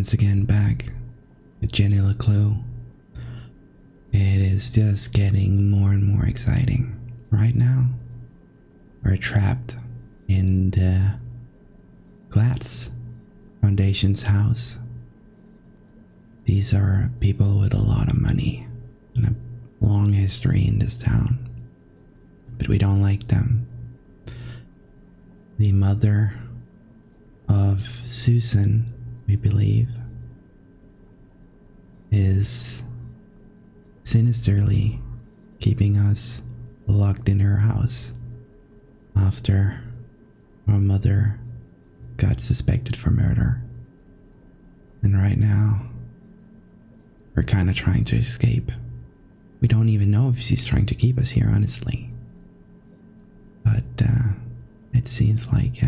once again back with Jenny LeClue. It is just getting more and more exciting. Right now, we're trapped in the Glatz Foundation's house. These are people with a lot of money and a long history in this town, but we don't like them. The mother of Susan, we believe, is sinisterly keeping us locked in her house after our mother got suspected for murder. And right now, we're kind of trying to escape. We don't even know if she's trying to keep us here, honestly. But it seems like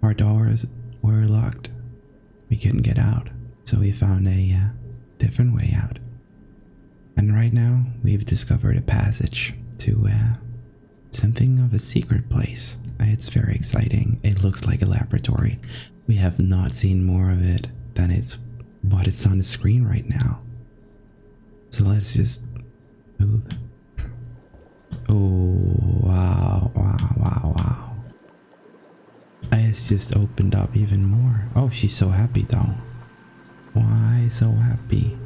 our doors were locked. We couldn't get out, so we found a different way out. And right now, we've discovered a passage to something of a secret place. It's very exciting. It looks like a laboratory. We have not seen more of it than what it's on the screen right now. So let's just move. Oh, wow. It's just opened up even more. Oh, she's so happy though. Why so happy?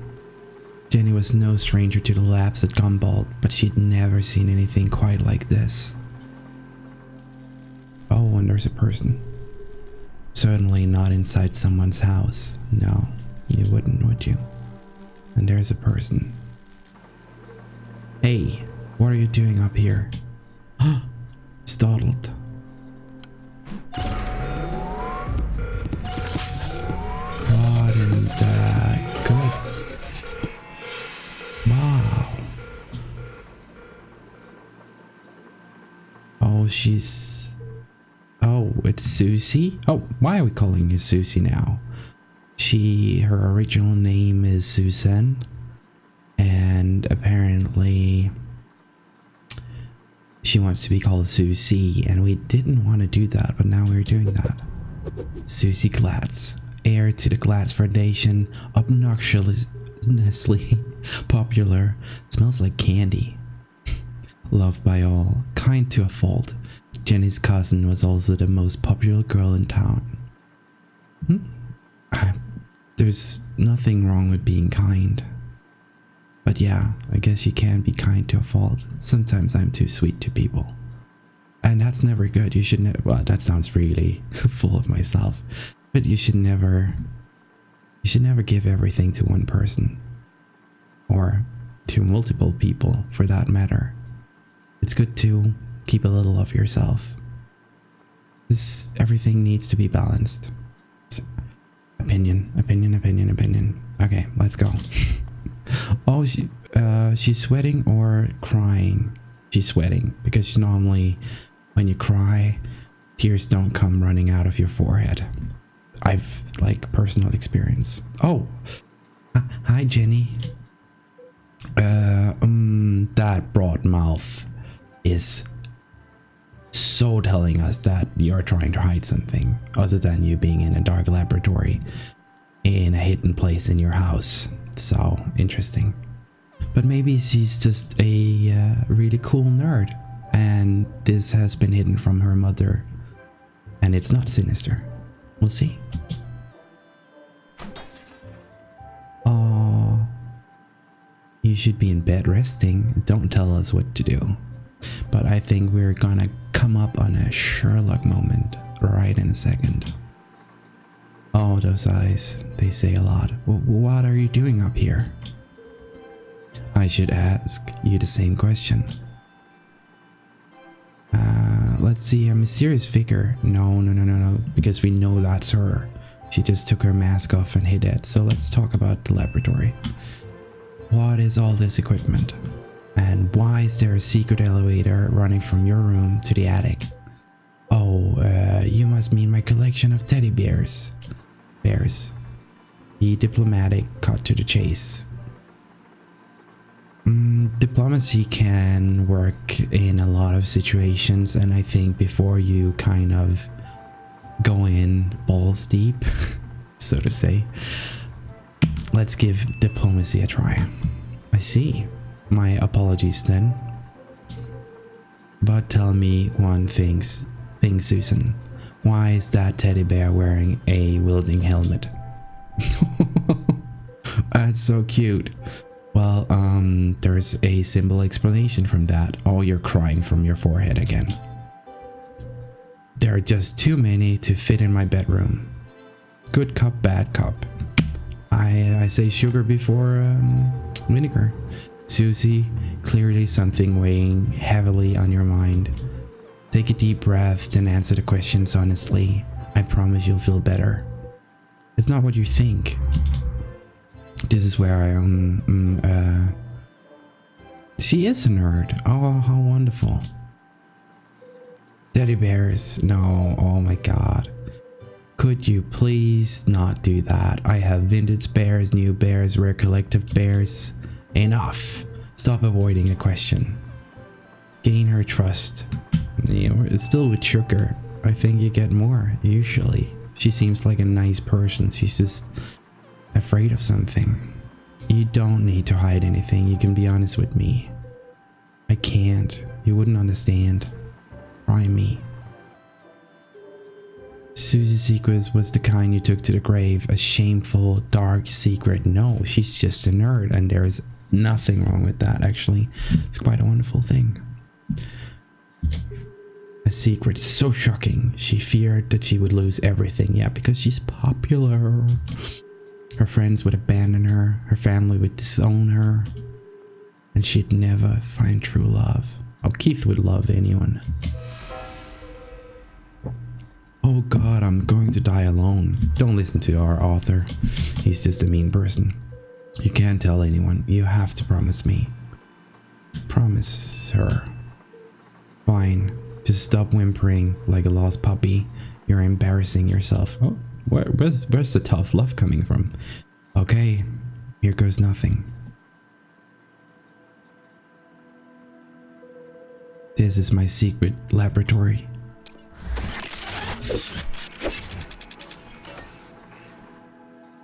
Jenny was no stranger to the labs at Gumball, but she'd never seen anything quite like this. Oh, and there's a person. Certainly not inside someone's house. No, you wouldn't, would you? And there's a person. Hey, what are you doing up here? Startled. What in the good? Wow. Oh, it's Susie? Oh, why are we calling you Susie now? Her original name is Susan, and apparently she wants to be called Susie, and we didn't want to do that, but now we're doing that. Susie Glatz, heir to the Glatz Foundation, obnoxiously popular, smells like candy, loved by all, kind to a fault. Jenny's cousin was also the most popular girl in town. There's nothing wrong with being kind. But yeah, I guess you can be kind to a fault. Sometimes I'm too sweet to people. And that's never good. You should never, well, that sounds really full of myself. But you should never give everything to one person. Or to multiple people, for that matter. It's good to keep a little of yourself. Everything needs to be balanced. Opinion. Okay, let's go. Oh, she's sweating or crying? She's sweating because normally when you cry, tears don't come running out of your forehead. I've personal experience. Oh, hi Jenny. That broad mouth is so telling us that you're trying to hide something other than you being in a dark laboratory in a hidden place in your house. So interesting. But maybe she's just a really cool nerd and this has been hidden from her mother and it's not sinister. We'll see. Oh, you should be in bed resting. Don't tell us what to do. But I think we're gonna come up on a Sherlock moment right in a second. Oh, those eyes, they say a lot. What are you doing up here? I should ask you the same question. Let's see, a mysterious figure. No, because we know that's her. She just took her mask off and hid it. So let's talk about the laboratory. What is all this equipment? And why is there a secret elevator running from your room to the attic? Oh, you must mean my collection of teddy bears. Be diplomatic, cut to the chase. Diplomacy can work in a lot of situations, and I think before you kind of go in balls deep, so to say. Let's give diplomacy a try. I see. My apologies then. But tell me one thing, Susan. Why is that teddy bear wearing a wielding helmet? That's so cute. Well, there's a simple explanation from that. Oh, you're crying from your forehead again. There are just too many to fit in my bedroom. Good cup, bad cup. I say sugar before vinegar. Susie, clearly something weighing heavily on your mind. Take a deep breath and answer the questions honestly. I promise you'll feel better. It's not what you think. This is where I she is a nerd. Oh, how wonderful. Teddy bears. No, oh my god. Could you please not do that? I have vintage bears, new bears, rare collective bears. Enough. Stop avoiding the question. Gain her trust. You know, it's still with sugar. I think you get more, usually. She seems like a nice person. She's just afraid of something. You don't need to hide anything. You can be honest with me. I can't. You wouldn't understand. Try me. Susie's secret was the kind you took to the grave. A shameful, dark secret. No, she's just a nerd, and there's nothing wrong with that, actually. It's quite a wonderful thing. A secret so shocking. She feared that she would lose everything. Yeah, because she's popular. Her friends would abandon her. Her family would disown her. And she'd never find true love. Oh, Keith would love anyone. Oh god, I'm going to die alone. Don't listen to our author. He's just a mean person. You can't tell anyone. You have to promise me. Promise her. Fine. Just stop whimpering like a lost puppy. You're embarrassing yourself. Oh, where's the tough love coming from? Okay, here goes nothing. This is my secret laboratory.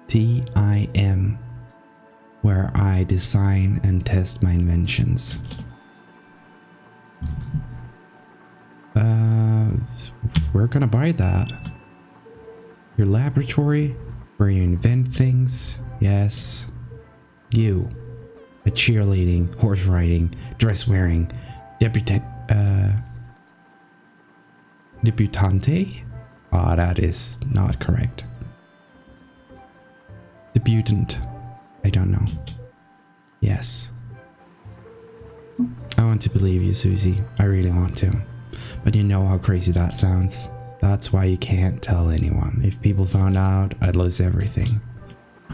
TIM, where I design and test my inventions. We're gonna buy that. Your laboratory, where you invent things. Yes. You, a cheerleading, horse riding, dress wearing, debutante? Ah, that is not correct. Debutant. I don't know. Yes. I want to believe you, Susie. I really want to. But you know how crazy that sounds. That's why you can't tell anyone. If people found out, I'd lose everything.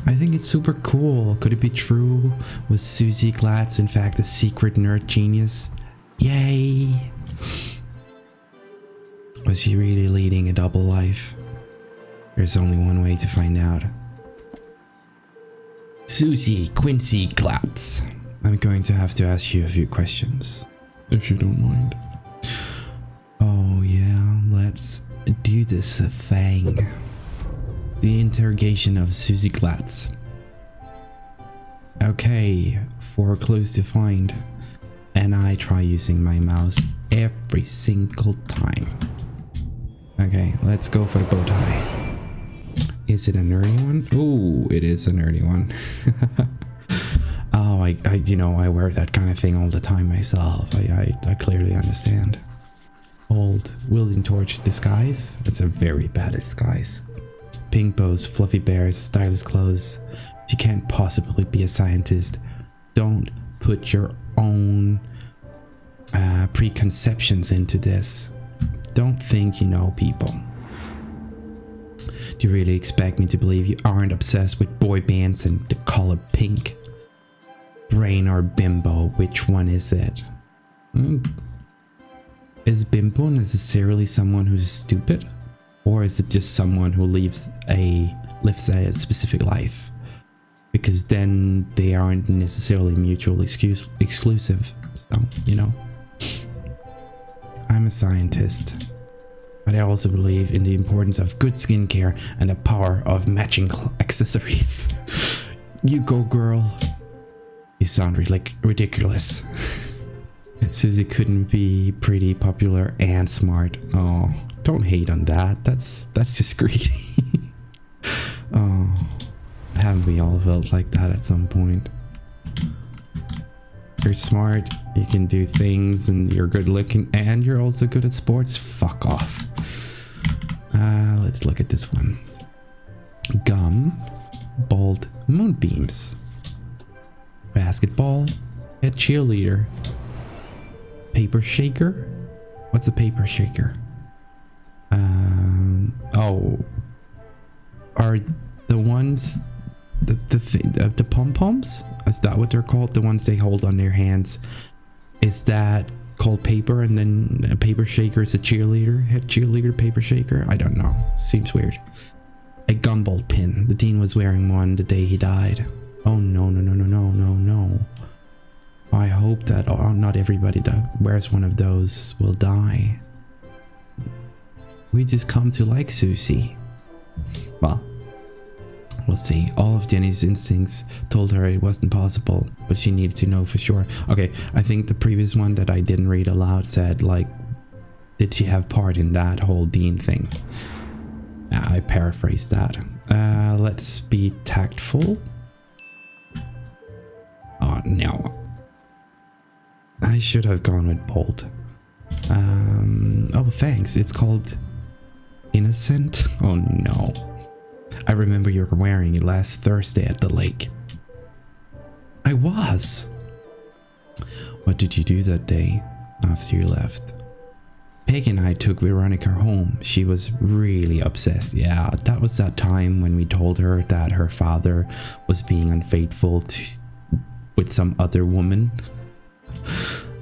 I think it's super cool. Could it be true? Was Susie Glatz in fact a secret nerd genius? Yay! Was she really leading a double life? There's only one way to find out. Susie Quincy Glatz. I'm going to have to ask you a few questions, if you don't mind. Oh yeah, let's do this thing. The interrogation of Susie Glatz. Okay, 4 clues to find. And I try using my mouse every single time. Okay, let's go for the bow tie. Is it a nerdy one? Oh, it is a nerdy one. Oh, I wear that kind of thing all the time myself. I clearly understand. Old wielding torch disguise. It's a very bad disguise. Pink bows, fluffy bears, stylish clothes. She can't possibly be a scientist. Don't put your own preconceptions into this. Don't think you know people. Do you really expect me to believe you aren't obsessed with boy bands and the color pink? Brain or bimbo, which one is it? Is bimbo necessarily someone who's stupid? Or is it just someone who lives a specific life? Because then they aren't necessarily mutually exclusive. So, you know. I'm a scientist. but I also believe in the importance of good skincare and the power of matching accessories. You go, girl. You sound ridiculous. Susie couldn't be pretty, popular, and smart. Oh, don't hate on that. That's just greedy. Oh, haven't we all felt like that at some point? You're smart, you can do things, and you're good looking, and you're also good at sports. Fuck off. Let's look at this one. Gum, bald moonbeams, basketball, a cheerleader, paper shaker. What's a paper shaker? Oh, are the ones the pom-poms? Is that what they're called? The ones they hold on their hands. Is that called paper? And then a paper shaker is a cheerleader? Head cheerleader, paper shaker? I don't know. Seems weird. A gumball pin. The dean was wearing one the day he died. Oh no, no, no, no, no, no, no. I hope that not everybody that wears one of those will die. We just come to like Susie. Well, we'll see. All of Jenny's instincts told her it wasn't possible, but she needed to know for sure. Okay, I think the previous one that I didn't read aloud said, like, did she have part in that whole Dean thing? I paraphrased that. Let's be tactful. Oh, no. I should have gone with bold. Oh, thanks. It's called innocent. Oh, no. I remember you were wearing it last Thursday at the lake. I was. What did you do that day after you left? Peggy and I took Veronica home. She was really obsessed. Yeah, that was that time when we told her that her father was being unfaithful with some other woman.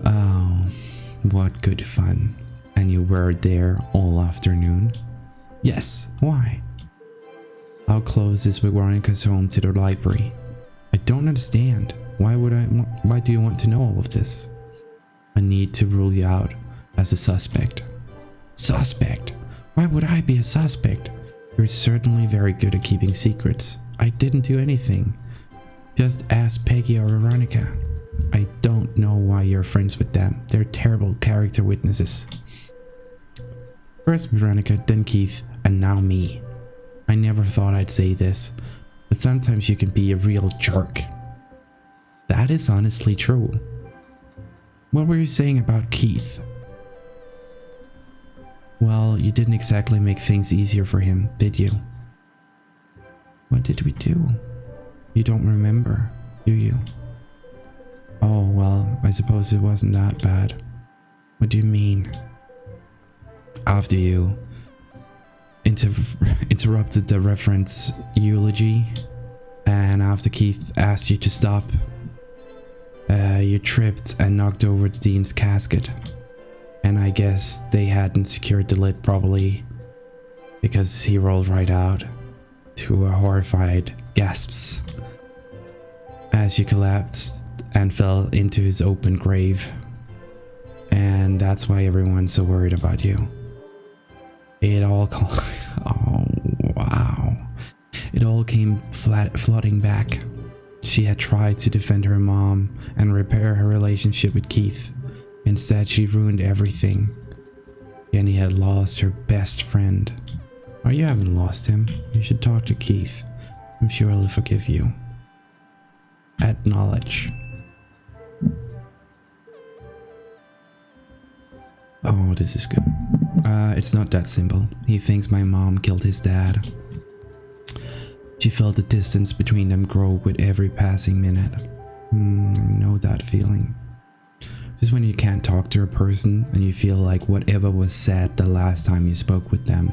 Oh, what good fun. And you were there all afternoon? Yes, why? How close is Veronica's home to the library? I don't understand. Why do you want to know all of this? I need to rule you out as a suspect. Suspect? Why would I be a suspect? You're certainly very good at keeping secrets. I didn't do anything. Just ask Peggy or Veronica. I don't know why you're friends with them. They're terrible character witnesses. First Veronica, then Keith, and now me. I never thought I'd say this, but sometimes you can be a real jerk. That is honestly true. What were you saying about Keith? Well, you didn't exactly make things easier for him, did you? What did we do? You don't remember, do you? Oh, well, I suppose it wasn't that bad. What do you mean? After you interrupted the reference eulogy, and after Keith asked you to stop, you tripped and knocked over the dean's casket. And I guess they hadn't secured the lid properly, because he rolled right out to a horrified gasps as you collapsed and fell into his open grave. And that's why everyone's so worried about you. It all oh wow. It all came flooding back. She had tried to defend her mom and repair her relationship with Keith. Instead, she ruined everything. Jenny had lost her best friend. Oh, you haven't lost him. You should talk to Keith. I'm sure he'll forgive you. Acknowledge. Oh, this is good. It's not that simple. He thinks my mom killed his dad. She felt the distance between them grow with every passing minute. I know that feeling. Just when you can't talk to a person and you feel like whatever was said the last time you spoke with them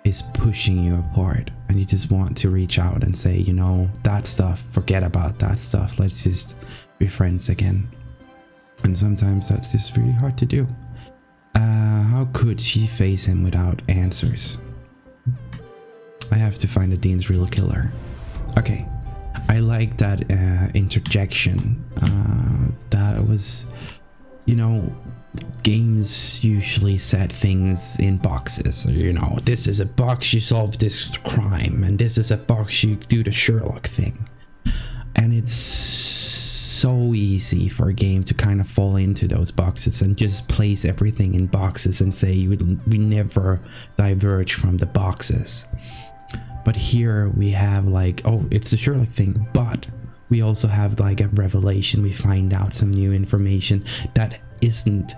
is pushing you apart, and you just want to reach out and say, you know, that stuff, forget about that stuff. Let's just be friends again. And sometimes that's just really hard to do. How could she face him without answers? I have to find the dean's real killer. Okay, I like that interjection. That was you know, games usually set things in boxes. You know, this is a box you solve this crime, and this is a box you do the Sherlock thing. And it's so easy for a game to kind of fall into those boxes and just place everything in boxes and say we never diverge from the boxes. But here we have like, oh, it's a Sherlock thing, but we also have like a revelation. We find out some new information that isn't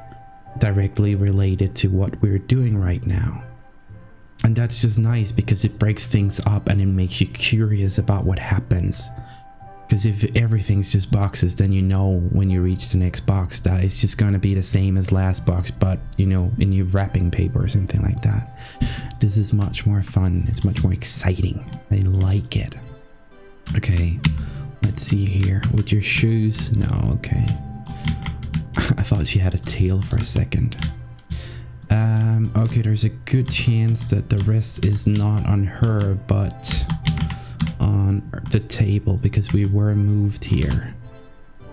directly related to what we're doing right now. And that's just nice because it breaks things up and it makes you curious about what happens. Because if everything's just boxes, then you know when you reach the next box that it's just going to be the same as last box, but you know, in new wrapping paper or something like that. This is much more fun. It's much more exciting. I like it. Okay, let's see here. With your shoes? No, okay. I thought she had a tail for a second. Okay, there's a good chance that the rest is not on her, but on the table, because we were moved here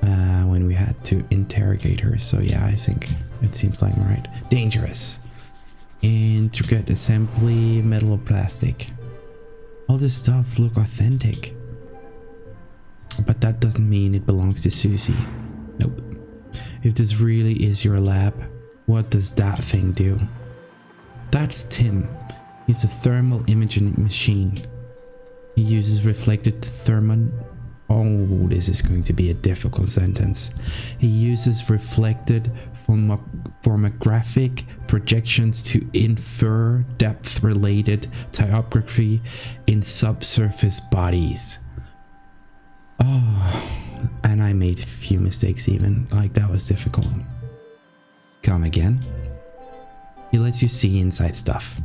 when we had to interrogate her. So yeah, I think it seems like right. Dangerous. Intricate assembly, metal or plastic. All this stuff look authentic, but that doesn't mean it belongs to Susie. Nope. If this really is your lab, what does that thing do? That's Tim. He's a thermal imaging machine. He uses reflected thermal. Oh, this is going to be a difficult sentence. He uses reflected formographic projections to infer depth-related topography in subsurface bodies. Oh, and I made a few mistakes even. Like, that was difficult. Come again? He lets you see inside stuff.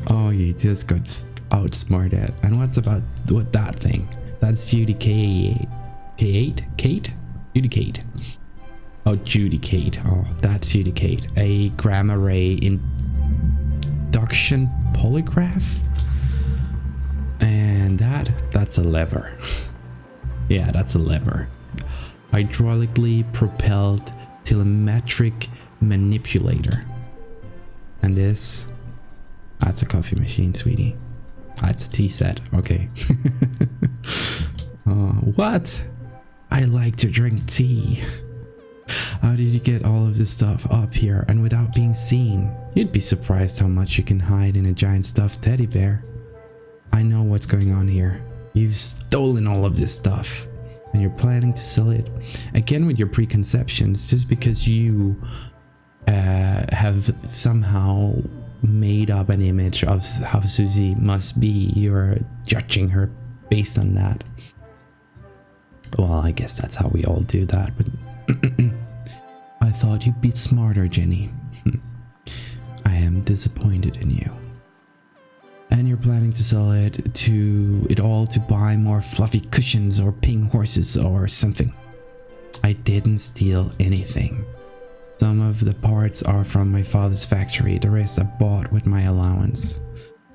Oh, you just got outsmarted. And what's about what that thing? That's Judy Kate? Judy Kate. Oh, Judy Kate. Oh, that's Judy Kate. A gamma ray induction polygraph. And that's a lever. Yeah, that's a lever. Hydraulically propelled telemetric manipulator. And that's a coffee machine, sweetie. That's a tea set. Okay. What? I like to drink tea. How did you get all of this stuff up here and without being seen? You'd be surprised how much you can hide in a giant stuffed teddy bear. I know what's going on here. You've stolen all of this stuff and you're planning to sell it. Again with your preconceptions, just because you have somehow made up an image of how Susie must be, you're judging her based on that. Well, I guess that's how we all do that, but I thought you'd be smarter, Jenny. I am disappointed in you. And you're planning to sell it all to buy more fluffy cushions or pink horses or something. I didn't steal anything. Some of the parts are from my father's factory, the rest I bought with my allowance.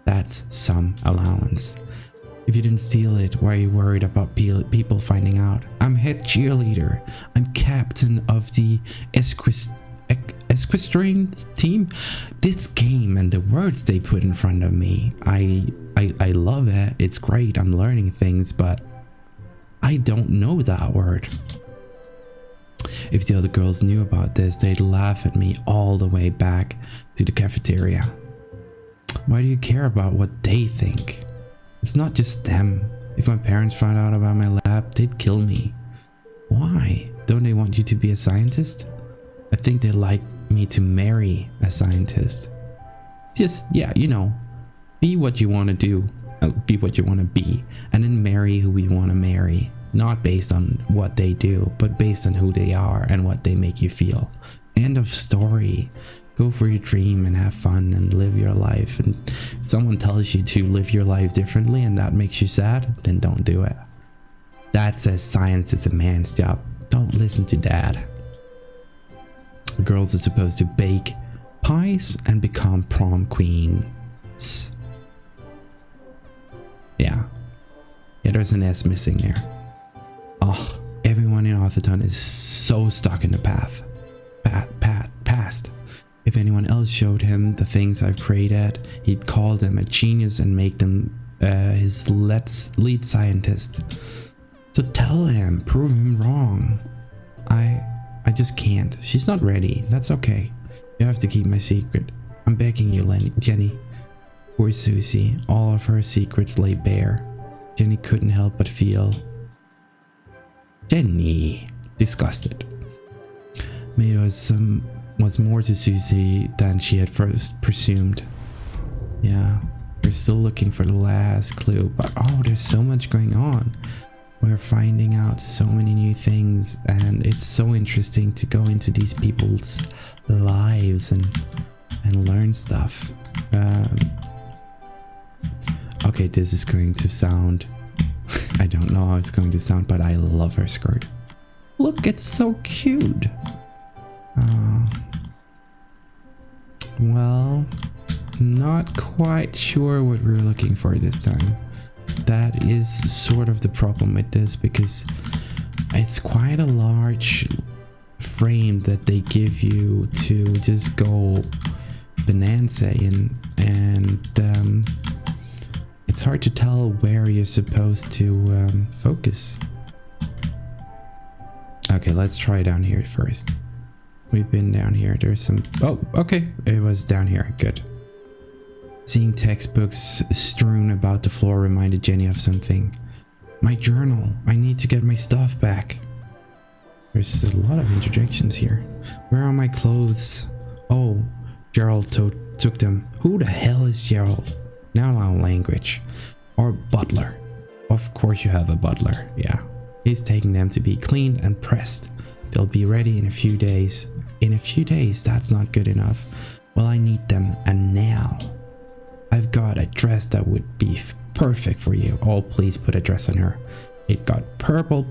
That's some allowance. If you didn't steal it, why are you worried about people finding out? I'm head cheerleader. I'm captain of the equestrian team. This game and the words they put in front of me, I love it. It's great. I'm learning things, but I don't know that word. If the other girls knew about this, they'd laugh at me all the way back to the cafeteria. Why do you care about what they think? It's not just them. If my parents found out about my lab, they'd kill me. Why? Don't they want you to be a scientist? I think they'd like me to marry a scientist. Just, yeah, you know, be what you want to do, be what you want to be, and then marry who you want to marry. Not based on what they do, but based on who they are and what they make you feel. End of story. Go for your dream and have fun and live your life. And if someone tells you to live your life differently and that makes you sad, then don't do it. Dad says science is a man's job. Don't listen to Dad. Girls are supposed to bake pies and become prom queens. Yeah. Yeah, there's an S missing there. Oh, everyone in our Pathaton is so stuck in the past. If anyone else showed him the things I've created, he'd call them a genius and make them his lead scientist. So tell him, prove him wrong. I just can't. She's not ready. That's okay. You have to keep my secret. I'm begging you, Jenny. Poor Susie. All of her secrets lay bare. Jenny couldn't help but feel... Jenny. Disgusted. Maybe was more to Susie than she had first presumed. Yeah, we're still looking for the last clue, but oh, there's so much going on. We're finding out so many new things, and it's so interesting to go into these people's lives and learn stuff. Okay, this is going to sound... I don't know how it's going to sound, but I love her skirt. Look, it's so cute. Well, not quite sure what we're looking for this time. That is sort of the problem with this, because it's quite a large frame that they give you to just go bonanza in, and it's hard to tell where you're supposed to focus. Okay, let's try down here first. We've been down here. There's some... Oh, okay. It was down here. Good. Seeing textbooks strewn about the floor reminded Jenny of something. My journal. I need to get my stuff back. There's a lot of interjections here. Where are my clothes? Oh, Gerald took them. Who the hell is Gerald? Now our language. Or butler. Of course you have a butler. Yeah. He's taking them to be cleaned and pressed. They'll be ready in a few days. In a few days, that's not good enough. Well, I need them, and now. I've got a dress that would be perfect for you. Oh, please put a dress on her. It got purple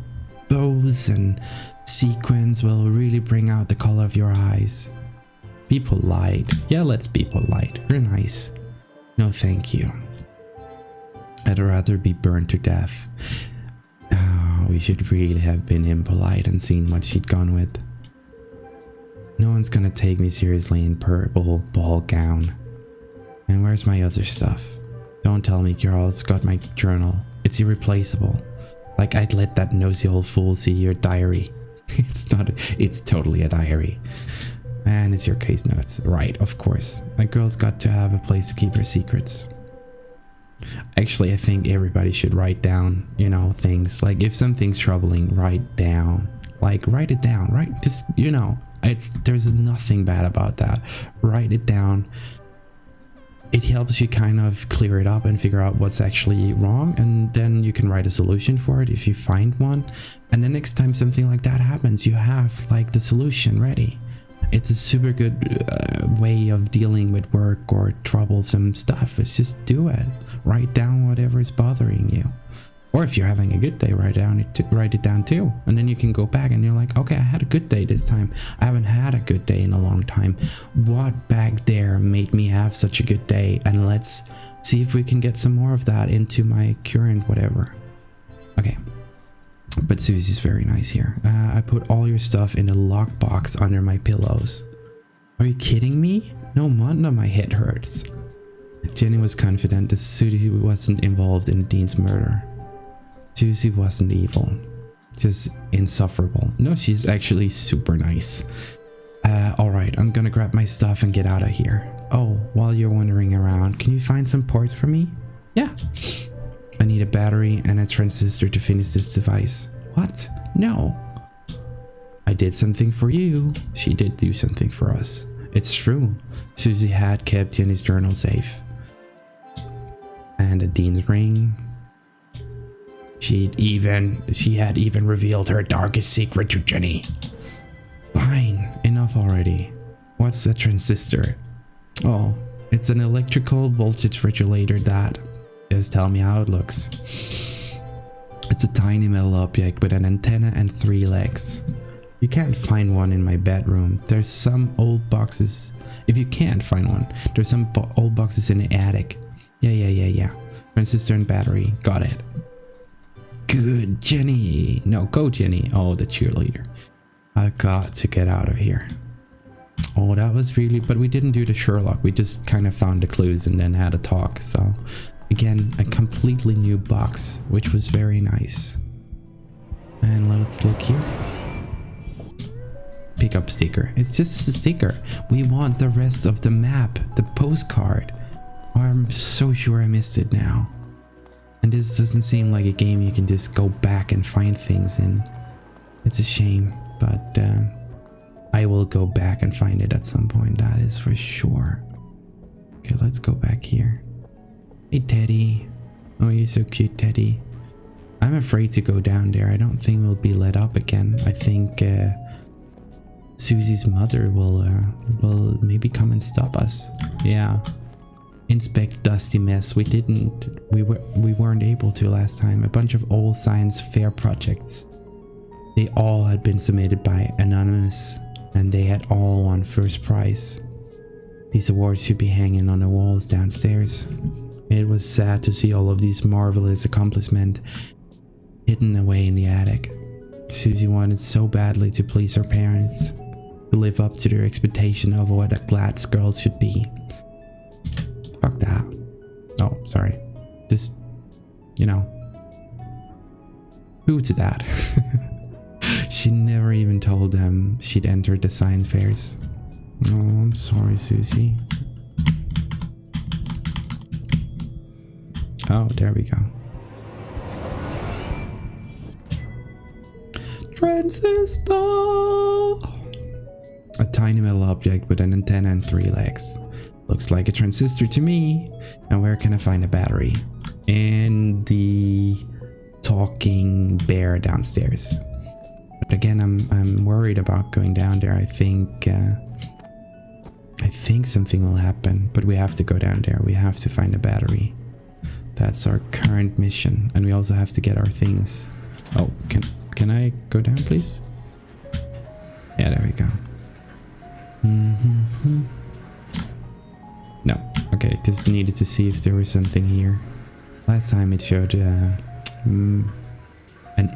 bows and sequins will really bring out the color of your eyes. Be polite. Yeah, let's be polite. You're nice. No, thank you. I'd rather be burned to death. Oh, we should really have been impolite and seen what she'd gone with. No one's gonna take me seriously in purple ball gown. And where's my other stuff? Don't tell me Gerald's got my journal. It's irreplaceable. Like I'd let that nosy old fool see your diary. It's not, it's totally a diary. And it's your case notes. Right, of course. A girl's got to have a place to keep her secrets. Actually, I think everybody should write down, you know, things. Like if something's troubling, write down. Like write it down, right? Just, you know, there's nothing bad about that. Write it down. It helps you kind of clear it up and figure out what's actually wrong, and then you can write a solution for it if you find one. And the next time something like that happens, you have like the solution ready. It's a super good way of dealing with work or troublesome stuff. It's just do it. Write down whatever is bothering you. Or if you're having a good day, write it down too. And then you can go back and you're like, okay, I had a good day this time. I haven't had a good day in a long time. What back there made me have such a good day? And let's see if we can get some more of that into my current whatever. Okay. But Susie's very nice here. I put all your stuff in a lockbox under my pillows. Are you kidding me? No wonder my head hurts. Jenny was confident that Susie wasn't involved in Dean's murder. Susie wasn't evil, just insufferable. No, she's actually super nice. Alright, I'm gonna grab my stuff and get out of here. Oh, while you're wandering around, can you find some parts for me? Yeah. I need a battery and a transistor to finish this device. What? No. I did something for you. She did do something for us. It's true. Susie had kept Jenny's journal safe. And a Dean's ring. She had even revealed her darkest secret to Jenny. Fine, enough already. What's a transistor? Oh, it's an electrical voltage regulator that... Just tell me how it looks. It's a tiny metal object with an antenna and 3 legs. You can't find one in my bedroom. There's some old boxes. If you can't find one, there's some old boxes in the attic. Yeah. Transistor and battery. Got it. Good, Jenny. No, go Jenny. Oh, the cheerleader. I got to get out of here. Oh, that was really... But we didn't do the Sherlock. We just kind of found the clues and then had a talk. So, again, a completely new box, which was very nice. And let's look here. Pick up sticker. It's just a sticker. We want the rest of the map, the postcard. I'm so sure I missed it now. And this doesn't seem like a game you can just go back and find things in. It's a shame, but I will go back and find it at some point, that is for sure. Okay, let's go back here. Hey, Teddy. Oh, you're so cute, Teddy. I'm afraid to go down there. I don't think we'll be let up again. I think Susie's mother will maybe come and stop us. Yeah. Inspect dusty mess. We weren't able to last time. A bunch of old science fair projects. They all had been submitted by Anonymous and they had all won first prize. These awards should be hanging on the walls downstairs. It was sad to see all of these marvelous accomplishments hidden away in the attic. Susie wanted so badly to please her parents, to live up to their expectation of what a Glad's girl should be. Fuck that. Oh, sorry. Just, you know, who to that? She never even told them she'd entered the science fairs. Oh, I'm sorry, Susie. Oh, there we go. Transistor! A tiny metal object with an antenna and 3 legs. Looks like a transistor to me. And where can I find a battery? In the talking bear downstairs. But again, I'm worried about going down there. I think something will happen, but we have to go down there. We have to find a battery. That's our current mission, and we also have to get our things. Oh, can I go down, please? Yeah, there we go. No, okay, just needed to see if there was something here. Last time it showed an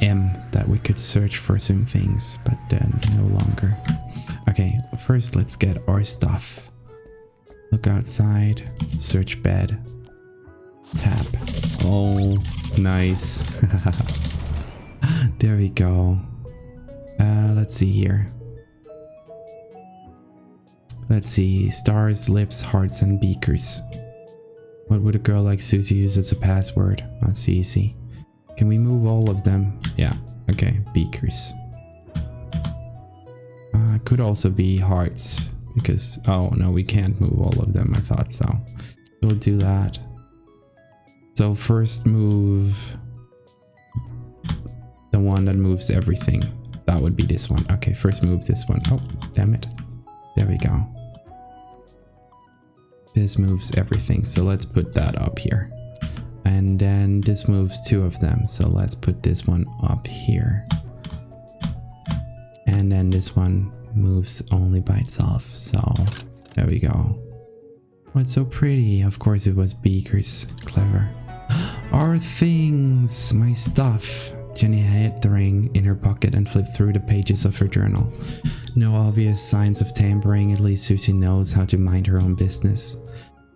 M that we could search for some things, but then no longer. Okay, first let's get our stuff. Look outside, search bed, tap. Oh, nice. There we go. Let's see here. Let's see, stars, lips, hearts, and beakers. What would a girl like Susie use as a password? That's easy. Can we move all of them? Yeah, okay, beakers. Could also be hearts, because, oh no, we can't move all of them, I thought so. We'll do that. So first move the one that moves everything. That would be this one. Okay, first move this one. Oh, damn it. There we go. This moves everything, so let's put that up here. And then this moves 2 of them, so let's put this one up here. And then this one moves only by itself, so there we go. Oh, it's so pretty. Of course it was beakers. Clever. Our things! My stuff! Jenny hid the ring in her pocket and flipped through the pages of her journal. No obvious signs of tampering, at least Susie knows how to mind her own business.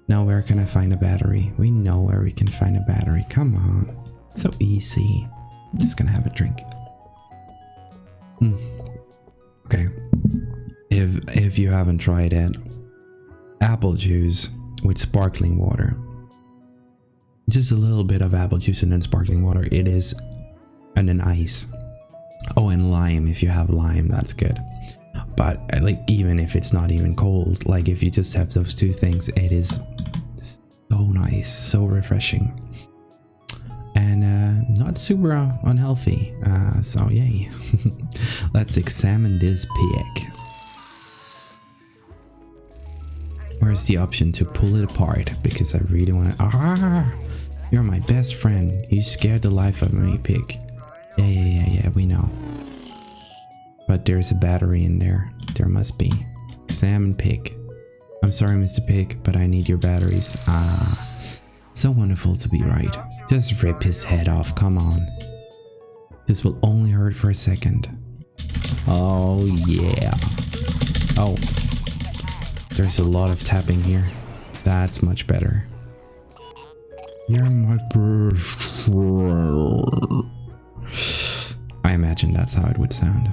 Now where can I find a battery? We know where we can find a battery. Come on. So easy. I'm just gonna have a drink. Okay. If you haven't tried it, apple juice with sparkling water. Just a little bit of apple juice and then sparkling water. It is, and then ice. Oh, and lime. If you have lime, that's good. But like, even if it's not even cold, like if you just have those 2 things, it is so nice, so refreshing, and not super unhealthy. So yay. Let's examine this pig. Where's the option to pull it apart? Because I really want to. You're my best friend. You scared the life out of me, pig. Yeah, we know. But there's a battery in there. There must be. Examine pig. I'm sorry, Mr. Pig, but I need your batteries. So wonderful to be right. Just rip his head off, come on. This will only hurt for a second. Oh yeah. Oh. There's a lot of tapping here. That's much better. You're my best friend. I imagine that's how it would sound.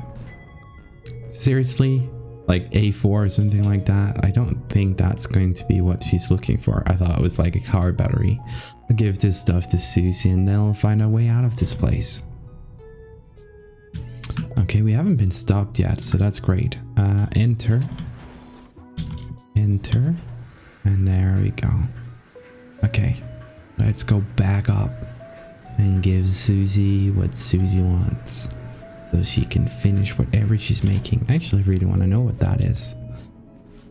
Seriously? Like A4 or something like that? I don't think that's going to be what she's looking for. I thought it was like a car battery. I'll give this stuff to Susie and then I'll find a way out of this place. Okay, we haven't been stopped yet, so that's great. Enter. Enter. And there we go. Okay, let's go back up and give Susie what Susie wants. So she can finish whatever she's making. I actually really want to know what that is.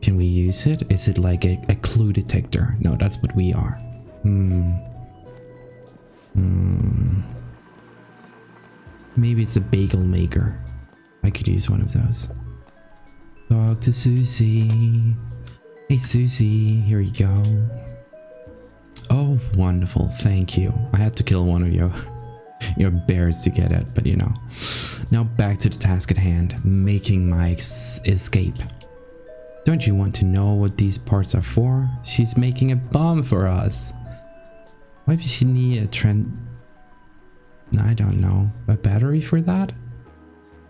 Can we use it? Is it like a clue detector? No, that's what we are. Maybe it's a bagel maker. I could use one of those. Talk to Susie. Hey Susie, here you go. Oh, wonderful. Thank you. I had to kill one of your bears to get it, but you know. Now back to the task at hand, making my escape. Don't you want to know what these parts are for? She's making a bomb for us. Why does she need I don't know. A battery for that?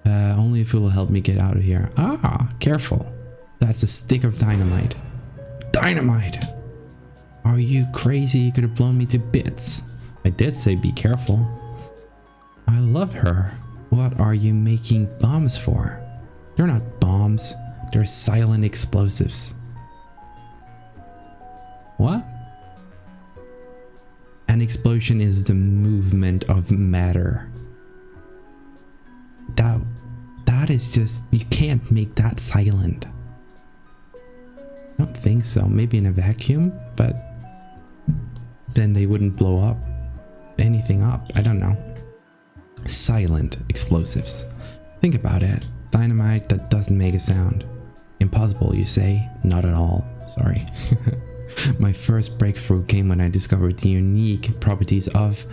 Only if it will help me get out of here. Ah, careful. That's a stick of dynamite. Dynamite! Are you crazy? You could have blown me to bits. I did say be careful. I love her. What are you making bombs for? They're not bombs. They're silent explosives. What? An explosion is the movement of matter. That is just... You can't make that silent. I don't think so. Maybe in a vacuum, but then they wouldn't blow up anything up. I don't know. Silent explosives. Think about it. Dynamite that doesn't make a sound. Impossible, you say? Not at all. Sorry. My first breakthrough came when I discovered the unique properties of...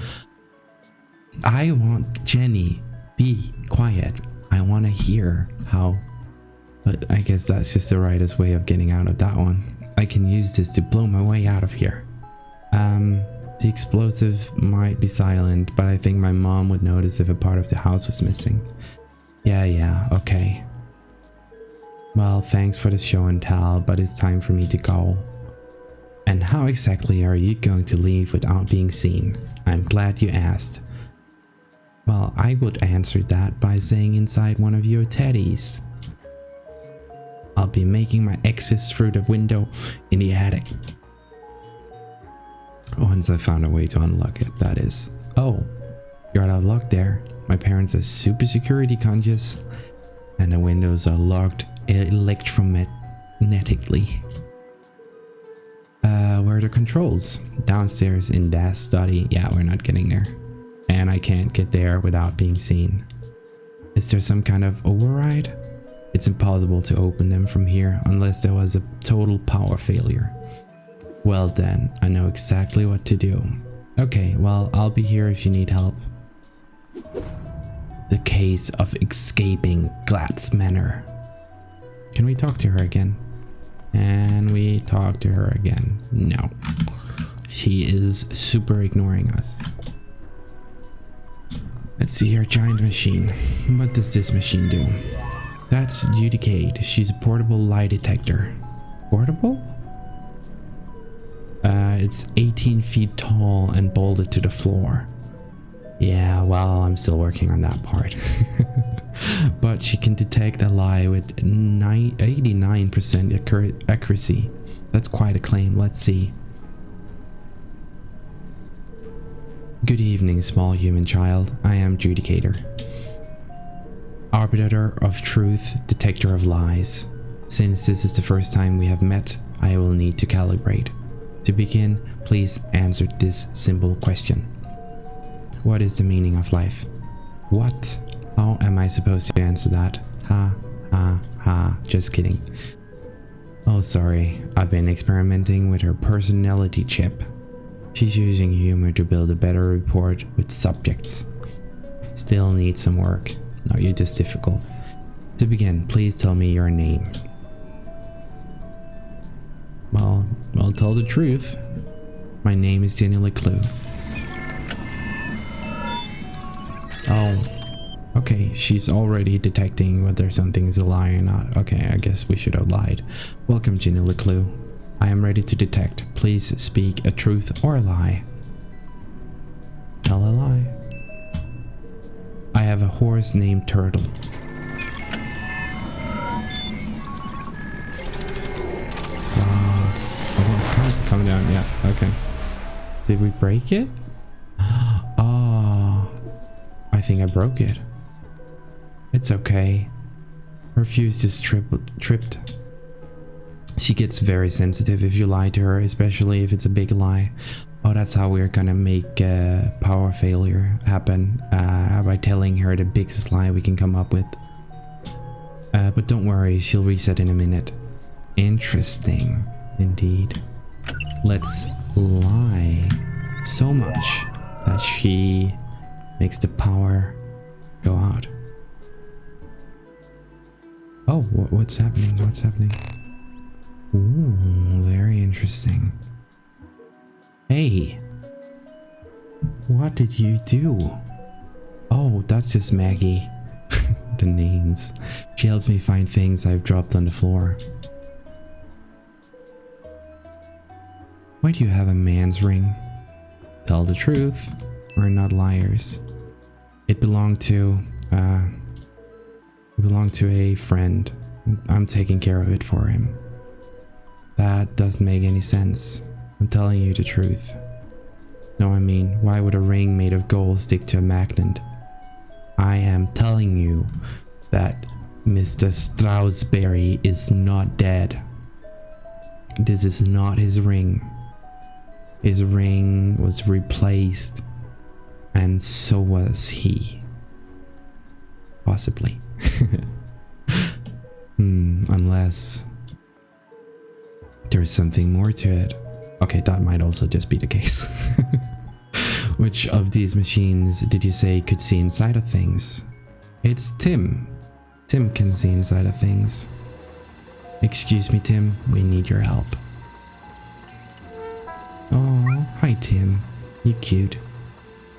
I want Jenny. Be quiet. I want to hear how... But I guess that's just the rightest way of getting out of that one. I can use this to blow my way out of here. The explosive might be silent, but I think my mom would notice if a part of the house was missing. Yeah, okay. Well, thanks for the show and tell, but it's time for me to go. And how exactly are you going to leave without being seen? I'm glad you asked. Well, I would answer that by saying inside one of your teddies. I'll be making my exits through the window in the attic. Once I found a way to unlock it, that is. Oh, you're out of luck there. My parents are super security conscious, and the windows are locked electromagnetically. Where are the controls? Downstairs in that study. Yeah, we're not getting there. And I can't get there without being seen. Is there some kind of override? It's impossible to open them from here unless there was a total power failure. Well then, I know exactly what to do. Okay, well, I'll be here if you need help. The case of escaping Glad's Manor. Can we talk to her again? And we talk to her again. No. She is super ignoring us. Let's see her giant machine. What does this machine do? That's Dedectivu. She's a portable lie detector. Portable? It's 18 feet tall and bolted to the floor. Yeah, well, I'm still working on that part. But she can detect a lie with 89% accuracy. That's quite a claim. Let's see. Good evening, small human child. I am Dedectivu. Arbiter of truth, detector of lies. Since this is the first time we have met, I will need to calibrate. To begin, please answer this simple question. What is the meaning of life? What? How am I supposed to answer that? Ha, ha, ha. Just kidding. Oh, sorry. I've been experimenting with her personality chip. She's using humor to build a better rapport with subjects. Still need some work. No, you're just difficult. To begin, please tell me your name. Well, I'll tell the truth. My name is Jenny LeClue. Oh, okay. She's already detecting whether something is a lie or not. Okay, I guess we should have lied. Welcome, Jenny LeClue. I am ready to detect. Please speak a truth or a lie. Tell a lie. I have a horse named Turtle. Come down, yeah, okay. Did we break it? Oh, I think I broke it. It's okay. Her fuse just tripped. She gets very sensitive if you lie to her, especially if it's a big lie. Oh, that's how we're gonna make power failure happen, by telling her the biggest lie we can come up with. But don't worry, she'll reset in a minute. Interesting, indeed. Let's lie so much that she makes the power go out. Oh, what's happening? What's happening? Ooh, very interesting. Hey, what did you do? Oh, that's just Maggie. The names. She helps me find things I've dropped on the floor. Why do you have a man's ring? Tell the truth. We're not liars. It belonged to a friend. I'm taking care of it for him. That doesn't make any sense. I'm telling you the truth. No, I mean, why would a ring made of gold stick to a magnet? I am telling you that Mr. Stroudsberry is not dead. This is not his ring. His ring was replaced, and so was he. Possibly. Unless there's something more to it. Okay, that might also just be the case. Which of these machines did you say could see inside of things? It's Tim. Tim can see inside of things. Excuse me, Tim. We need your help. Oh, hi, Tim. You cute.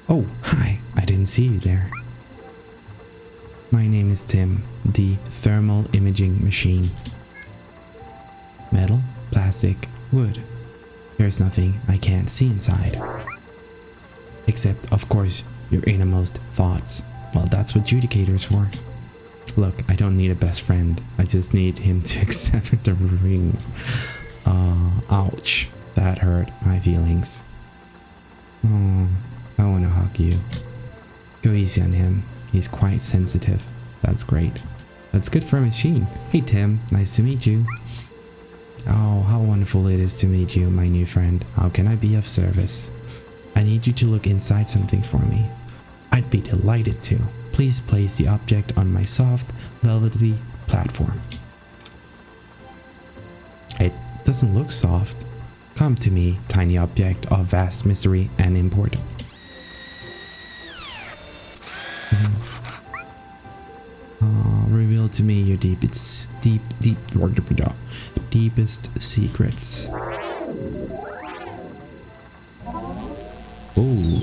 Oh, hi. I didn't see you there. My name is Tim, the thermal imaging machine. Metal, plastic, wood. There's nothing I can't see inside. Except, of course, your innermost thoughts. Well, that's what Judicator's for. Look, I don't need a best friend. I just need him to accept the ring. Ouch. That hurt my feelings. Oh, I want to hug you. Go easy on him. He's quite sensitive. That's great. That's good for a machine. Hey, Tim. Nice to meet you. Oh, how wonderful it is to meet you, my new friend. How can I be of service? I need you to look inside something for me. I'd be delighted to. Please place the object on my soft, velvety platform. It doesn't look soft. Come to me, tiny object of vast mystery and import. Reveal to me your deepest secrets. Ooh,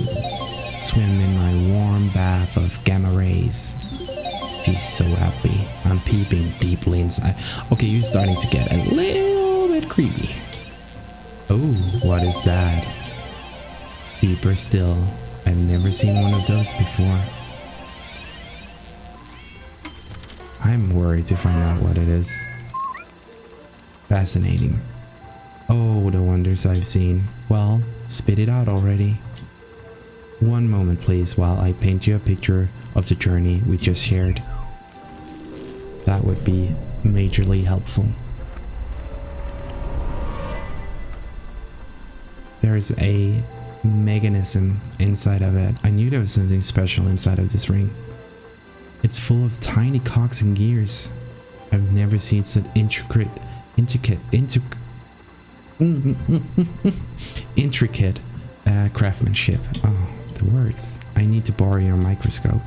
swim in my warm bath of gamma rays. She's so happy. I'm peeping deeply inside. Okay, you're starting to get a little bit creepy. Oh, what is that? Deeper still. I've never seen one of those before. I'm worried to find out what it is. Fascinating. Oh, the wonders I've seen. Well, spit it out already. One moment, please, while I paint you a picture of the journey we just shared. That would be majorly helpful. There's a mechanism inside of it. I knew there was something special inside of this ring. It's full of tiny cogs and gears. I've never seen such intricate craftsmanship. Oh, the words. I need to borrow your microscope.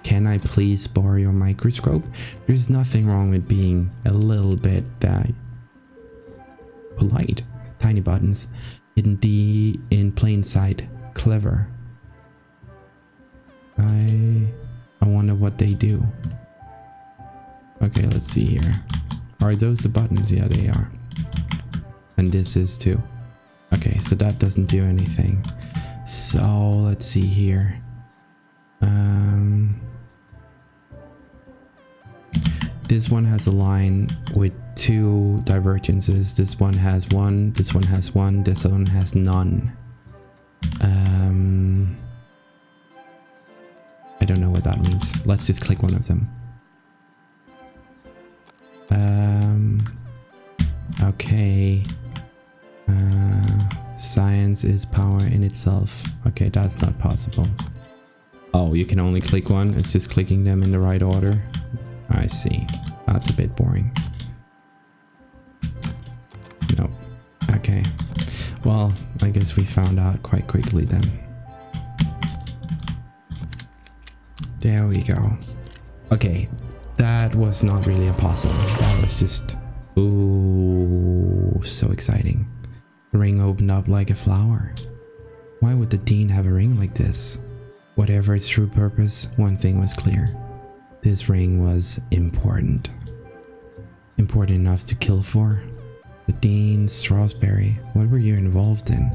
Can I please borrow your microscope? There's nothing wrong with being a little bit polite. Tiny buttons in plain sight. Clever. I wonder what they do. Okay, let's see here. Are those the buttons? Yeah, they are. And this is too. Okay, so that doesn't do anything. So let's see here. This one has a line with 2 divergences. This one has 1, this one has 1, this one has none. I don't know what that means. Let's just click one of them. Okay. Science is power in itself. Okay, that's not possible. Oh, you can only click one. It's just clicking them in the right order. I see. That's a bit boring. Nope. Okay. Well, I guess we found out quite quickly then. There we go. Okay. That was not really impossible. That was just... Ooh, so exciting. The ring opened up like a flower. Why would the Dean have a ring like this? Whatever its true purpose, one thing was clear. This ring was important. Important enough to kill for? The Dean Strasberry. What were you involved in?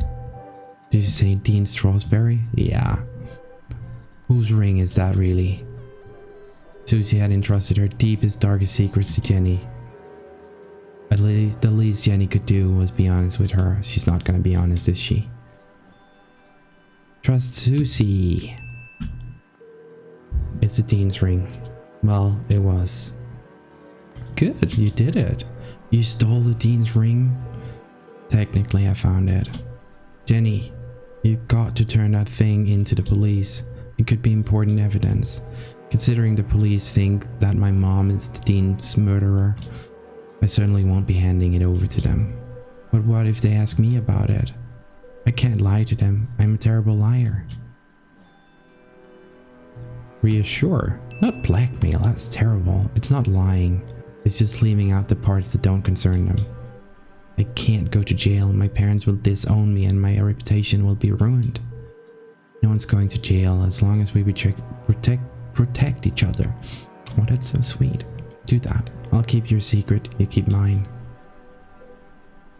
Did you say Dean Strasberry? Yeah. Whose ring is that really? Susie had entrusted her deepest, darkest secrets to Jenny. At least the least Jenny could do was be honest with her. She's not gonna be honest, is she? Trust Susie. It's the Dean's ring. Well, it was. Good, you did it. You stole the Dean's ring? Technically, I found it. Jenny, you've got to turn that thing into the police. It could be important evidence. Considering the police think that my mom is the Dean's murderer, I certainly won't be handing it over to them. But what if they ask me about it? I can't lie to them. I'm a terrible liar. Reassure, not blackmail. That's terrible. It's not lying. It's just leaving out the parts that don't concern them. I can't go to jail. My parents will disown me and my reputation will be ruined. No one's going to jail as long as we protect each other. Oh, that's so sweet. Do that. I'll keep your secret. You keep mine.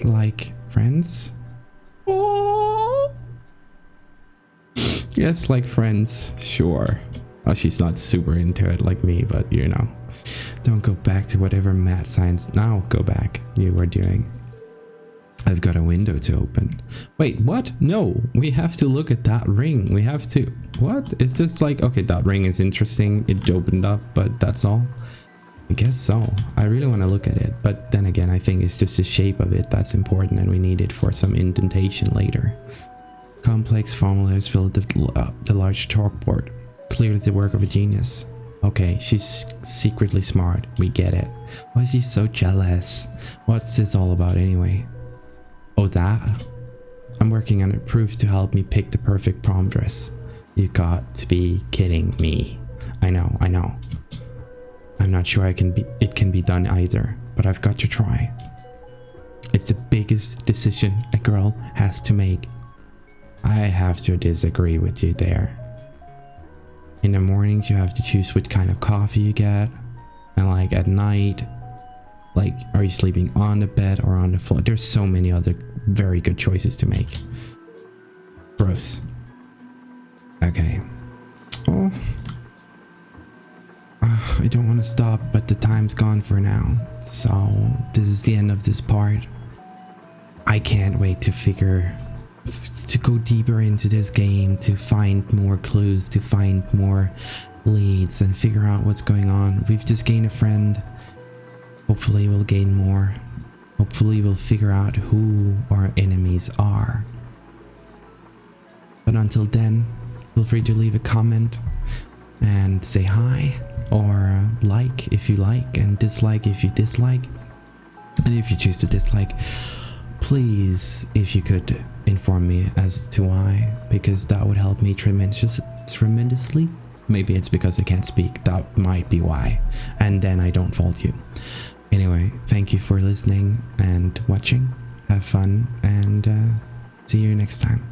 Like friends? Oh. Yes, like friends. Sure. Oh, she's not super into it like me, but you know. Don't go back to whatever mad science. Now go back. You were doing. I've got a window to open. Wait, what? No, we have to look at that ring. We have to. What? It's just like, okay, that ring is interesting. It opened up, but that's all. I guess so. I really want to look at it, but then again, I think it's just the shape of it that's important, and we need it for some indentation later. Complex formulas fill the large chalkboard. Clearly the work of a genius. Okay, she's secretly smart. We get it. Why is she so jealous? What's this all about anyway? Oh, that? I'm working on a proof to help me pick the perfect prom dress. You got to be kidding me. I know. I'm not sure it can be done either, but I've got to try. It's the biggest decision a girl has to make. I have to disagree with you there. In the mornings you have to choose what kind of coffee you get, and like at night, like are you sleeping on the bed or on the floor? There's so many other very good choices to make. Gross. Okay. Oh. I don't want to stop, but the time's gone for now. So this is the end of this part. I can't wait to go deeper into this game, to find more clues, to find more leads and figure out what's going on. We've just gained a friend. Hopefully we'll gain more. Hopefully we'll figure out who our enemies are. But until then, feel free to leave a comment and say hi, or like if you like, and dislike if you dislike. And if you choose to dislike, please, if you could inform me as to why, because that would help me tremendously. Maybe it's because I can't speak. That might be why. And then I don't fault you. Anyway, thank you for listening and watching. Have fun, and see you next time.